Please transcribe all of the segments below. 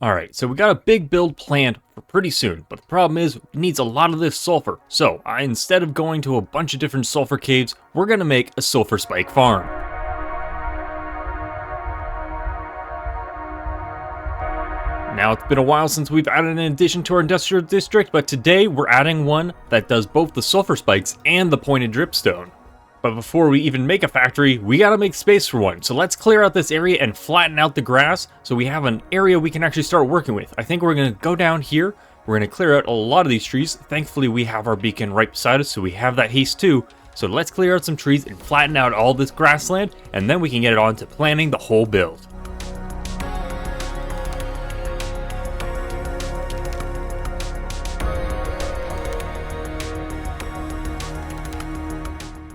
Alright, so we got a big build planned for pretty soon, but the problem is it needs a lot of this sulfur. So instead of going to a bunch of different sulfur caves, we're going to make a sulfur spike farm. Now, it's been a while since we've added an addition to our industrial district, but today we're adding one that does both the sulfur spikes and the pointed dripstone. But before we even make a factory, we gotta make space for one. So let's clear out this area and flatten out the grass so we have an area we can actually start working with. I think we're gonna go down here. We're gonna clear out a lot of these trees. Thankfully, we have our beacon right beside us, so we have that haste too. So let's clear out some trees and flatten out all this grassland, and then we can get it on to planning the whole build.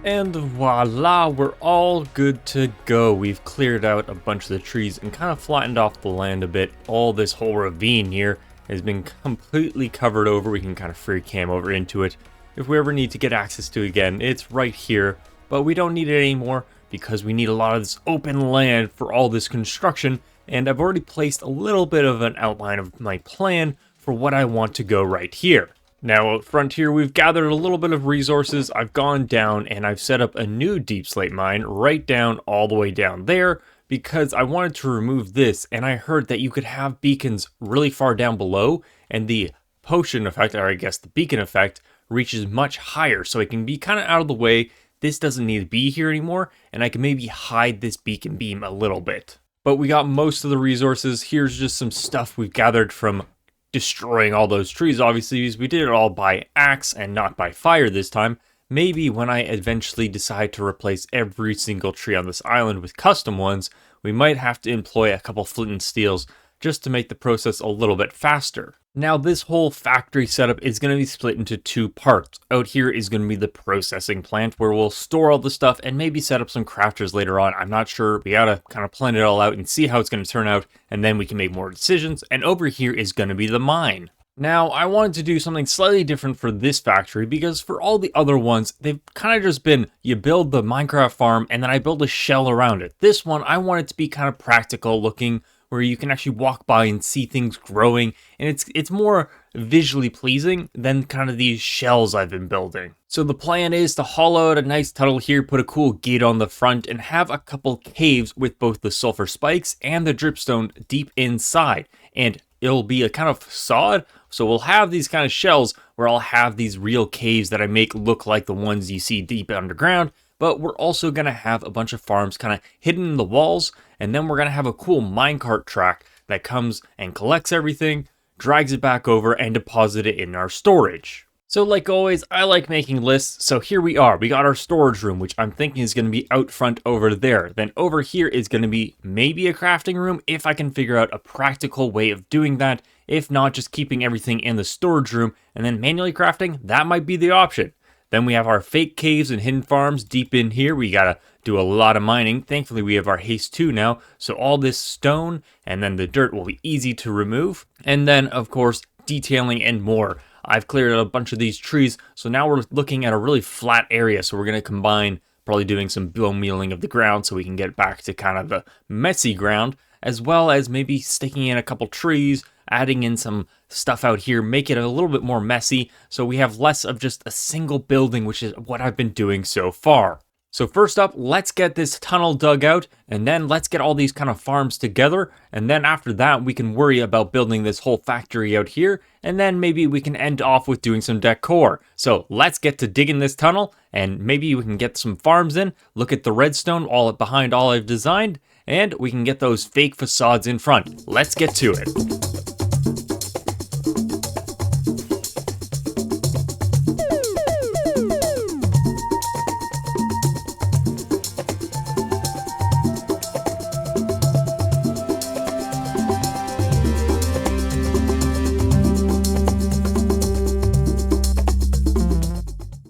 And voila, we're all good to go. We've cleared out a bunch of the trees and kind of flattened off the land a bit. All this whole ravine here has been completely covered over. We can kind of free cam over into it. If we ever need to get access to it again, it's right here. But we don't need it anymore because we need a lot of this open land for all this construction. And I've already placed a little bit of an outline of my plan for what I want to go right here. Now out front here, we've gathered a little bit of resources. I've gone down and I've set up a new deep slate mine right down all the way down there because I wanted to remove this, and I heard that you could have beacons really far down below and the potion effect, or I guess the beacon effect, reaches much higher, so it can be kind of out of the way. This doesn't need to be here anymore, and I can maybe hide this beacon beam a little bit. But we got most of the resources. Here's just some stuff we've gathered from destroying all those trees, obviously, because we did it all by axe and not by fire this time. Maybe when I eventually decide to replace every single tree on this island with custom ones, we might have to employ a couple flint and steels just to make the process a little bit faster. Now, this whole factory setup is going to be split into two parts. Out here is going to be the processing plant where we'll store all the stuff and maybe set up some crafters later on. I'm not sure. We gotta kind of plan it all out and see how it's going to turn out, and then we can make more decisions. And over here is going to be the mine. Now, I wanted to do something slightly different for this factory because for all the other ones, they've kind of just been, you build the Minecraft farm and then I build a shell around it. This one, I want it to be kind of practical looking, where you can actually walk by and see things growing, and it's more visually pleasing than kind of these shells I've been building. So the plan is to hollow out a nice tunnel here, put a cool gate on the front, and have a couple caves with both the sulfur spikes and the dripstone deep inside. And it'll be a kind of facade, so we'll have these kind of shells where I'll have these real caves that I make look like the ones you see deep underground, but we're also going to have a bunch of farms kind of hidden in the walls, and then we're going to have a cool minecart track that comes and collects everything, drags it back over, and deposits it in our storage. So like always, I like making lists, so here we are. We got our storage room, which I'm thinking is going to be out front over there. Then over here is going to be maybe a crafting room, if I can figure out a practical way of doing that. If not, just keeping everything in the storage room and then manually crafting, that might be the option. Then we have our fake caves and hidden farms deep in here. We gotta do a lot of mining. Thankfully, we have our haste 2 now, so all this stone and then the dirt will be easy to remove. And then, of course, detailing and more. I've cleared out a bunch of these trees, so now we're looking at a really flat area, so we're gonna combine probably doing some bone mealing of the ground so we can get back to kind of the messy ground, as well as maybe sticking in a couple trees, adding in some stuff out here, make it a little bit more messy so we have less of just a single building, which is what I've been doing so far. So first up, let's get this tunnel dug out, and then let's get all these kind of farms together, and then after that we can worry about building this whole factory out here, and then maybe we can end off with doing some decor. So let's get to digging this tunnel, and maybe we can get some farms in, look at the redstone all behind all I've designed, and we can get those fake facades in front. Let's get to it.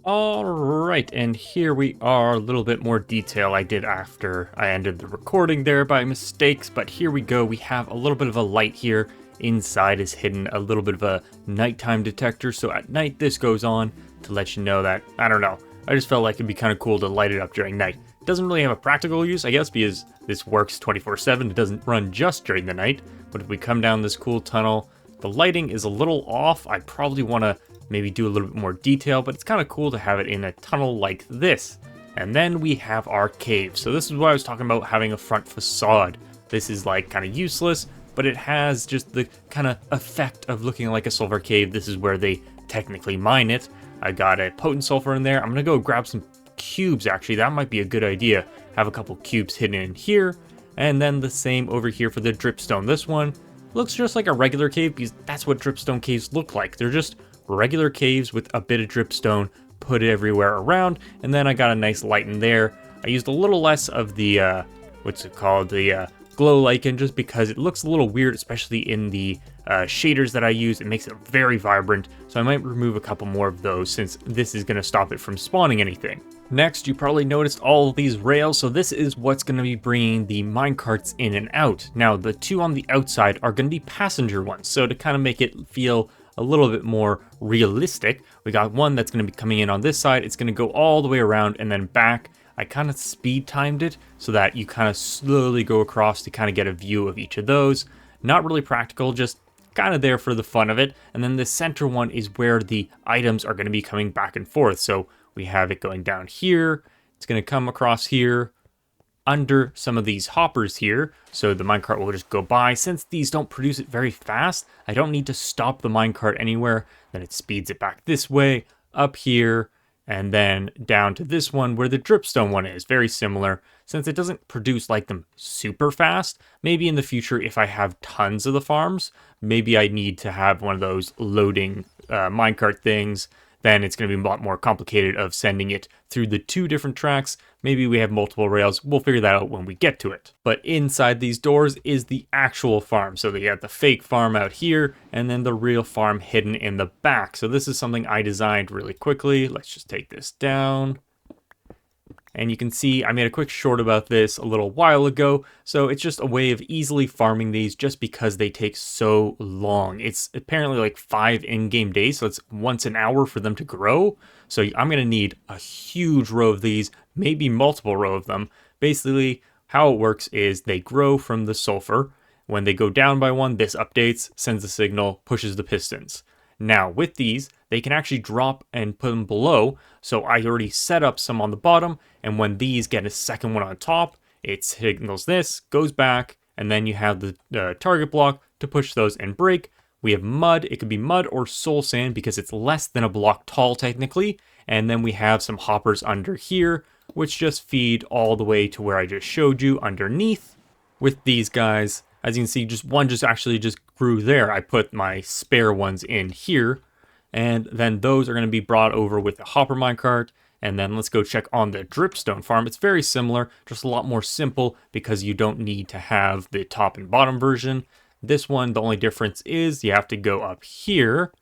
Alright, and here we are, a little bit more detail I did after I ended the recording there by mistakes, but here we go. We have a little bit of a light here. Inside is hidden a little bit of a nighttime detector, so at night this goes on to let you know that, I don't know, I just felt like it'd be kind of cool to light it up during night. It doesn't really have a practical use, I guess, because this works 24/7. It doesn't run just during the night, But if we come down this cool tunnel, the lighting is a little off. I probably want to maybe do a little bit more detail, but it's kind of cool to have it in a tunnel like this. And then we have our cave. So this is what I was talking about, having a front facade. This is like kind of useless, but it has just the kind of effect of looking like a sulfur cave. This is where they technically mine it. I got a potent sulfur in there. I'm gonna go grab some cubes, actually. That might be a good idea. Have a couple cubes hidden in here, and then the same over here for the dripstone. This one looks just like a regular cave because that's what dripstone caves look like. They're just regular caves with a bit of dripstone put everywhere around, and then I got a nice light in there. I used a little less of the what's it called, the glow lichen, just because it looks a little weird, especially in the shaders that I use. It makes it very vibrant, so I might remove a couple more of those since this is going to stop it from spawning anything. Next, you probably noticed all of these rails, so this is what's going to be bringing the minecarts in and out. Now, the two on the outside are going to be passenger ones, so to kind of make it feel a little bit more realistic, we got one that's going to be coming in on this side. It's going to go all the way around and then back. I kind of speed timed it so that you kind of slowly go across to kind of get a view of each of those. Not really practical, just kind of there for the fun of it. And then the center one is where the items are going to be coming back and forth. So we have it going down here. It's going to come across here under some of these hoppers here. So the minecart will just go by. Since these don't produce it very fast, I don't need to stop the minecart anywhere. Then it speeds it back this way, up here, and then down to this one where the dripstone one is. Very similar. Since it doesn't produce like them super fast, maybe in the future if I have tons of the farms, maybe I need to have one of those loading minecart things. Then it's going to be a lot more complicated of sending it through the two different tracks. Maybe we have multiple rails. We'll figure that out when we get to it. But inside these doors is the actual farm. So they got the fake farm out here and then the real farm hidden in the back. So this is something I designed really quickly. Let's just take this down. And you can see I made a quick short about this a little while ago. So it's just a way of easily farming these just because they take so long. It's apparently like 5 in-game days, so it's once an hour for them to grow. So I'm going to need a huge row of these, maybe multiple row of them. Basically, how it works is they grow from the sulfur. When they go down by one, this updates, sends a signal, pushes the pistons. Now with these, they can actually drop and put them below. So I already set up some on the bottom, and when these get a second one on top, it signals this, goes back, and then you have the target block to push those and break. We have mud. It could be mud or soul sand because it's less than a block tall technically. And then we have some hoppers under here, which just feed all the way to where I just showed you underneath. With these guys, as you can see, one actually grew there. I put my spare ones in here, and then those are going to be brought over with the hopper minecart. And then let's go check on the dripstone farm. It's very similar, just a lot more simple because you don't need to have the top and bottom version. This one, the only difference is you have to go up here,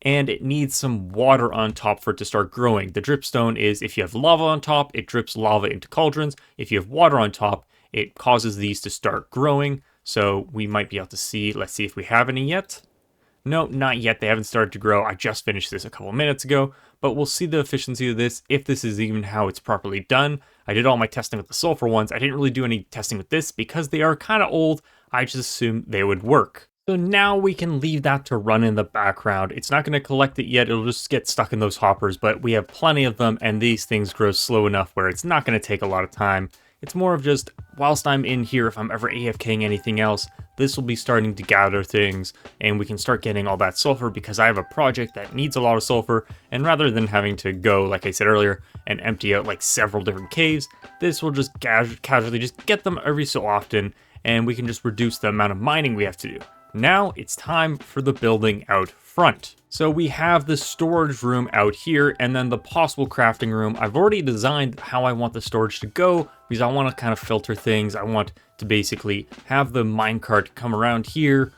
and it needs some water on top for it to start growing. The dripstone is if you have lava on top, it drips lava into cauldrons. If you have water on top, it causes these to start growing. So we might be able to see, let's see if we have any yet. No, not yet. They haven't started to grow. I just finished this a couple minutes ago, but we'll see the efficiency of this, if this is even how it's properly done. I did all my testing with the sulfur ones. I didn't really do any testing with this because they are kind of old. I just assumed they would work. So now we can leave that to run in the background. It's not going to collect it yet. It'll just get stuck in those hoppers, but we have plenty of them, and these things grow slow enough where it's not going to take a lot of time. It's more of just, whilst I'm in here, if I'm ever AFKing anything else, this will be starting to gather things, and we can start getting all that sulfur because I have a project that needs a lot of sulfur, and rather than having to go, like I said earlier, and empty out like several different caves, this will just casually just get them every so often, and we can just reduce the amount of mining we have to do. Now it's time for the building out front. So we have the storage room out here and then the possible crafting room. I've already designed how I want the storage to go because I want to kind of filter things. I want to basically have the minecart come around here,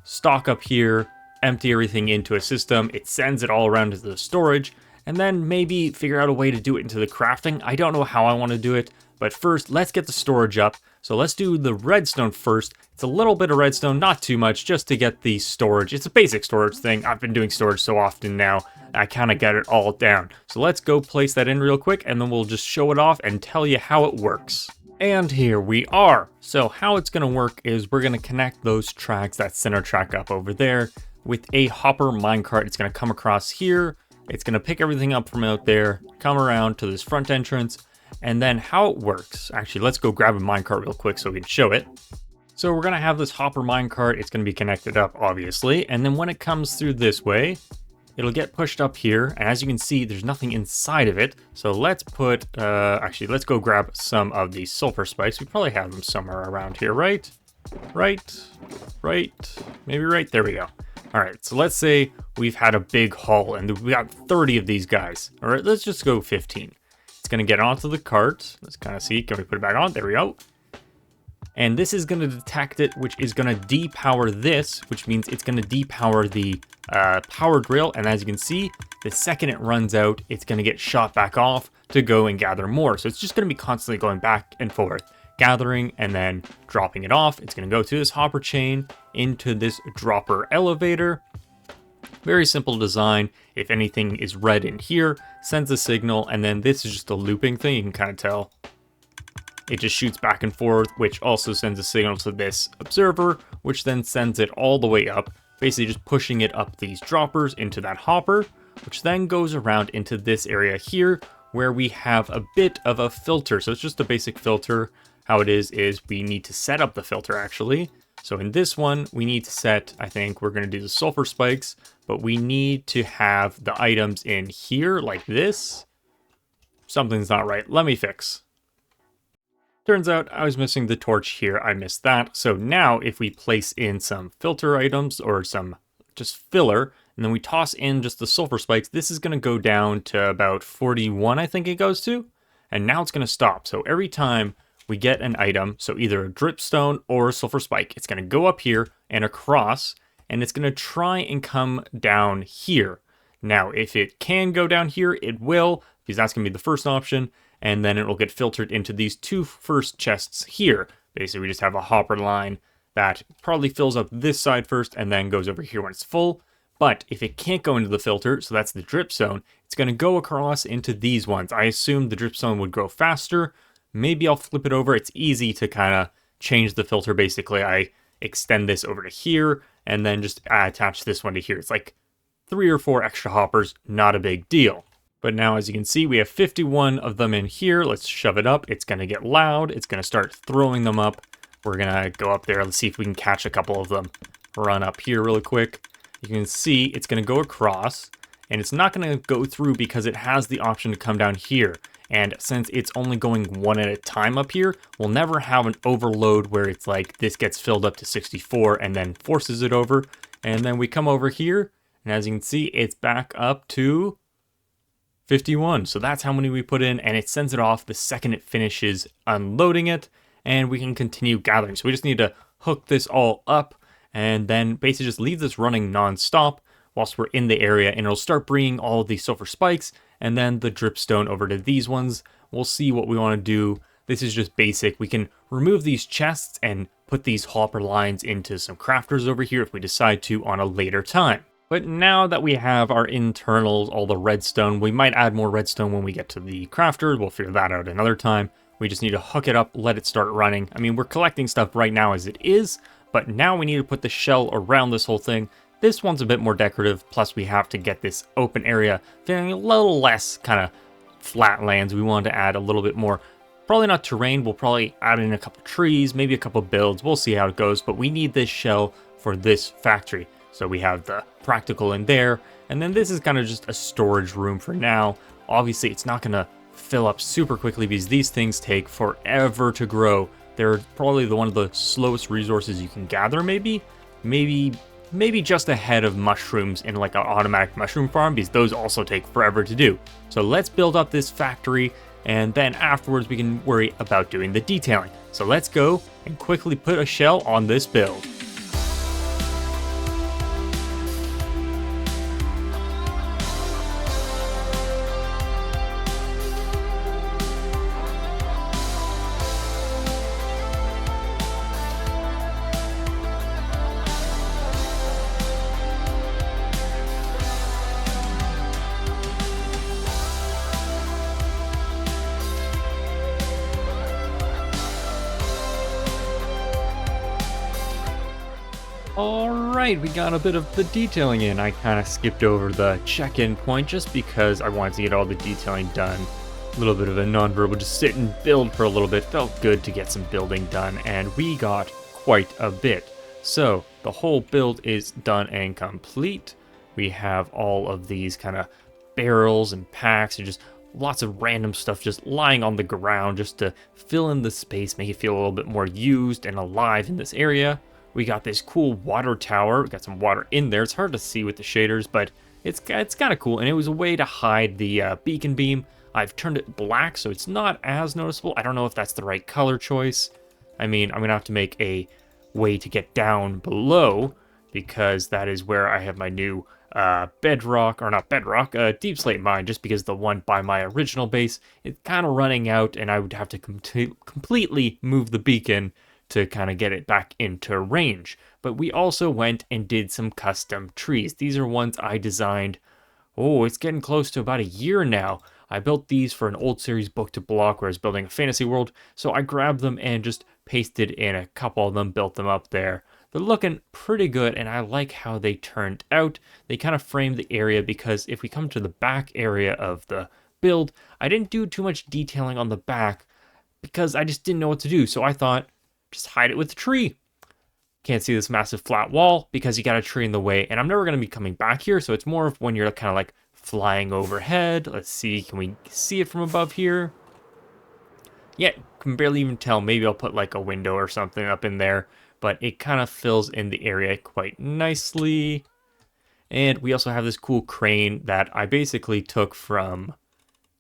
stock up here, empty everything into a system. It sends it all around to the storage, and then maybe figure out a way to do it into the crafting. I don't know how I want to do it, but first let's get the storage up. So let's do the redstone first. It's a little bit of redstone, not too much, just to get the storage. It's a basic storage thing. I've been doing storage so often now, I kind of got it all down. So let's go place that in real quick, and then we'll just show it off and tell you how it works. And here we are. So how it's going to work is we're going to connect those tracks, that center track up over there, with a hopper minecart. It's going to come across here. It's going to pick everything up from out there, come around to this front entrance, and then how it works. Actually, let's go grab a minecart real quick so we can show it. So we're going to have this hopper minecart. It's going to be connected up, obviously. And then when it comes through this way, it'll get pushed up here, and as you can see, there's nothing inside of it. So let's put, actually, let's go grab some of these sulfur spikes. We probably have them somewhere around here, right? Right, maybe right, there we go. All right, so let's say we've had a big haul, and we got 30 of these guys. All right, let's just go 15. It's gonna get onto the cart. Let's kind of see, can we put it back on? There we go. And this is going to detect it, which is going to depower this, which means it's going to depower the power drill. And as you can see, the second it runs out, it's going to get shot back off to go and gather more. So it's just going to be constantly going back and forth, gathering and then dropping it off. It's going to go through this hopper chain into this dropper elevator. Very simple design. If anything is red in here, sends a signal. And then this is just a looping thing. You can kind of tell. It just shoots back and forth, which also sends a signal to this observer, which then sends it all the way up, basically just pushing it up these droppers into that hopper, which then goes around into this area here, where we have a bit of a filter. So it's just a basic filter. How it is we need to set up the filter, actually. So in this one, we need to set, I think we're going to do the sulfur spikes, but we need to have the items in here like this. Something's not right. Let me fix. Turns out I was missing the torch here. I missed that. So now if we place in some filter items or some just filler, and then we toss in just the sulfur spikes, this is going to go down to about 41, I think it goes to. And now it's going to stop. So every time we get an item, so either a dripstone or a sulfur spike, it's going to go up here and across, and it's going to try and come down here. Now, if it can go down here, it will, because that's going to be the first option. And then it will get filtered into these two first chests here. Basically, we just have a hopper line that probably fills up this side first and then goes over here when it's full. But if it can't go into the filter, so that's the drip zone, it's going to go across into these ones. I assume the drip zone would grow faster. Maybe I'll flip it over. It's easy to kind of change the filter. Basically, I extend this over to here and then just attach this one to here. It's like 3 or 4 extra hoppers, not a big deal. But now, as you can see, we have 51 of them in here. Let's shove it up. It's going to get loud. It's going to start throwing them up. We're going to go up there. Let's see if we can catch a couple of them. Run up here really quick. You can see it's going to go across, and it's not going to go through because it has the option to come down here. And since it's only going one at a time up here, we'll never have an overload where it's like this gets filled up to 64 and then forces it over. And then we come over here, and as you can see, it's back up to 51. So that's how many we put in, and it sends it off the second it finishes unloading it, and we can continue gathering. So we just need to hook this all up and then basically just leave this running non-stop whilst we're in the area, and it'll start bringing all of these sulfur spikes and then the dripstone over to these ones. We'll see what we want to do. This is just basic. We can remove these chests and put these hopper lines into some crafters over here if we decide to on a later time. But now that we have our internals, all the redstone, we might add more redstone when we get to the crafter. We'll figure that out another time. We just need to hook it up, let it start running. I mean, we're collecting stuff right now as it is, but now we need to put the shell around this whole thing. This one's a bit more decorative, plus we have to get this open area feeling a little less kind of flat lands. We want to add a little bit more, probably not terrain. We'll probably add in a couple trees, maybe a couple builds. We'll see how it goes, but we need this shell for this factory. So we have the practical in there, and then this is kind of just a storage room for now. Obviously, it's not going to fill up super quickly because these things take forever to grow. They're probably one of the slowest resources you can gather, maybe just ahead of mushrooms in like an automatic mushroom farm, because those also take forever to do. So let's build up this factory, and then afterwards we can worry about doing the detailing. So let's go and quickly put a shell on this build. Alright, we got a bit of the detailing in. I kind of skipped over the check-in point just because I wanted to get all the detailing done. A little bit of a non-verbal, just sit and build for a little bit. Felt good to get some building done, and we got quite a bit. So, the whole build is done and complete. We have all of these kind of barrels and packs and just lots of random stuff just lying on the ground just to fill in the space, make it feel a little bit more used and alive in this area. We got this cool water tower. We got some water in there. It's hard to see with the shaders, but it's kind of cool. And it was a way to hide the beacon beam. I've turned it black, so it's not as noticeable. I don't know if that's the right color choice. I mean, I'm going to have to make a way to get down below, because that is where I have my new bedrock, or not bedrock, deep slate mine, just because the one by my original base is kind of running out, and I would have to completely move the beacon to kind of get it back into range. But we also went and did some custom trees. These are ones I designed, oh, it's getting close to about a year now. I built these for an old series book to block where I was building a fantasy world, so I grabbed them and just pasted in a couple of them, built them up there. They're looking pretty good, and I like how they turned out. They kind of framed the area, because if we come to the back area of the build, I didn't do too much detailing on the back because I just didn't know what to do, so I thought, just hide it with a tree. Can't see this massive flat wall because you got a tree in the way, and I'm never going to be coming back here, so it's more of when you're kind of like flying overhead. Let's see, can we see it from above here? Yeah, can barely even tell. Maybe I'll put like a window or something up in there, but it kind of fills in the area quite nicely. And we also have this cool crane that I basically took from,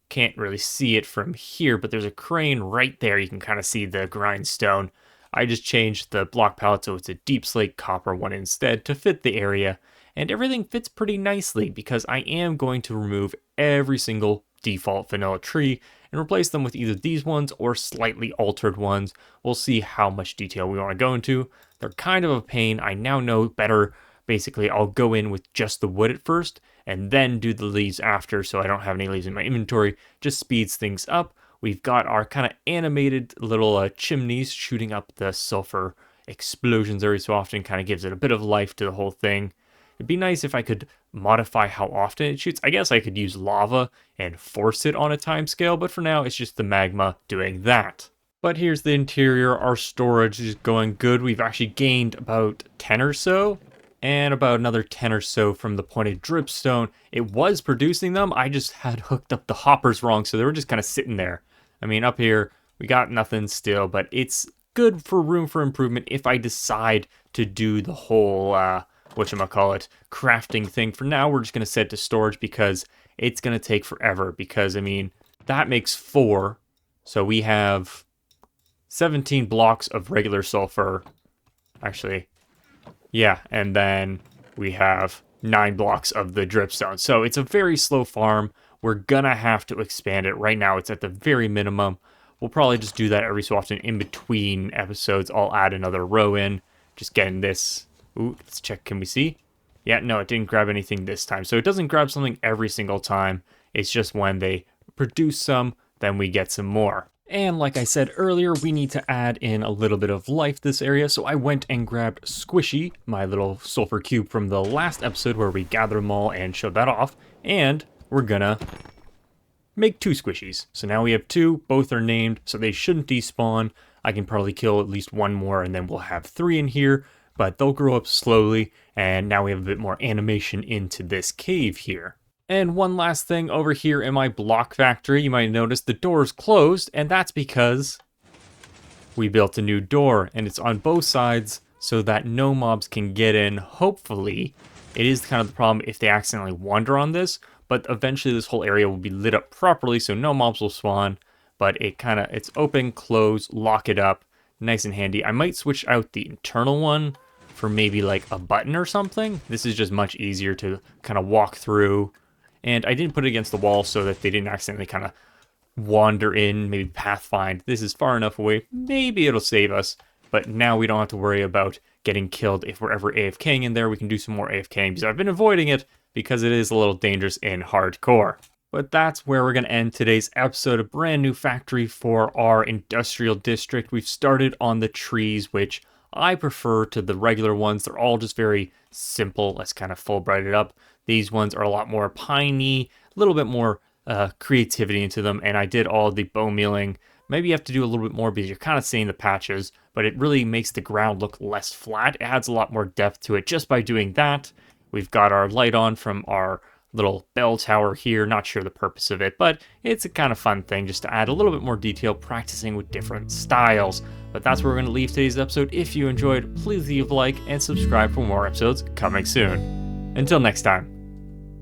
can't really see it from here, but there's a crane right there. You can kind of see the grindstone. I just changed the block palette so it's a deep slate copper one instead to fit the area, and everything fits pretty nicely because I am going to remove every single default vanilla tree and replace them with either these ones or slightly altered ones. We'll see how much detail we want to go into. They're kind of a pain. I now know better. Basically, I'll go in with just the wood at first and then do the leaves after, so I don't have any leaves in my inventory. Just speeds things up. We've got our kind of animated little chimneys shooting up the sulfur explosions every so often, kind of gives it a bit of life to the whole thing. It'd be nice if I could modify how often it shoots. I guess I could use lava and force it on a time scale, but for now it's just the magma doing that. But here's the interior. Our storage is going good. We've actually gained about 10 or so, and about another 10 or so from the pointed dripstone. It was producing them. I just had hooked up the hoppers wrong, so they were just kind of sitting there. I mean, up here, we got nothing still, but it's good for room for improvement if I decide to do the whole, whatchamacallit, crafting thing. For now, we're just going to set it to storage because it's going to take forever. Because, I mean, that makes 4. So we have 17 blocks of regular sulfur. Actually, yeah, and then we have 9 blocks of the dripstone. So it's a very slow farm. We're gonna have to expand it. Right now it's at the very minimum. We'll probably just do that every so often in between episodes. I'll add another row in. Just getting this. Ooh, let's check. Can we see? Yeah, no, it didn't grab anything this time. So it doesn't grab something every single time. It's just when they produce some, then we get some more. And like I said earlier, we need to add in a little bit of life to this area. So I went and grabbed Squishy, my little sulfur cube from the last episode where we gathered them all and showed that off. And we're gonna make 2 squishies. So now we have 2, both are named, so they shouldn't despawn. I can probably kill at least 1 more and then we'll have 3 in here, but they'll grow up slowly, and now we have a bit more animation into this cave here. And one last thing, over here in my block factory, you might notice the door is closed, and that's because we built a new door, and it's on both sides so that no mobs can get in, hopefully. It is kind of the problem if they accidentally wander on this, but eventually this whole area will be lit up properly so no mobs will spawn. But it's open, close, lock it up, nice and handy. I might switch out the internal one for maybe like a button or something. This is just much easier to kind of walk through. And I didn't put it against the wall so that they didn't accidentally kind of wander in, maybe pathfind. This is far enough away, maybe it'll save us. But now we don't have to worry about getting killed if we're ever AFKing in there. We can do some more AFKing because I've been avoiding it because it is a little dangerous in hardcore. But that's where we're going to end today's episode. A brand new factory for our industrial district. We've started on the trees, which I prefer to the regular ones. They're all just very simple. Let's kind of Fulbright it up. These ones are a lot more piney, a little bit more creativity into them, and I did all the bone mealing. Maybe you have to do a little bit more because you're kind of seeing the patches, but it really makes the ground look less flat. It adds a lot more depth to it just by doing that. We've got our light on from our little bell tower here. Not sure the purpose of it, but it's a kind of fun thing just to add a little bit more detail, practicing with different styles. But that's where we're going to leave today's episode. If you enjoyed, please leave a like and subscribe for more episodes coming soon. Until next time.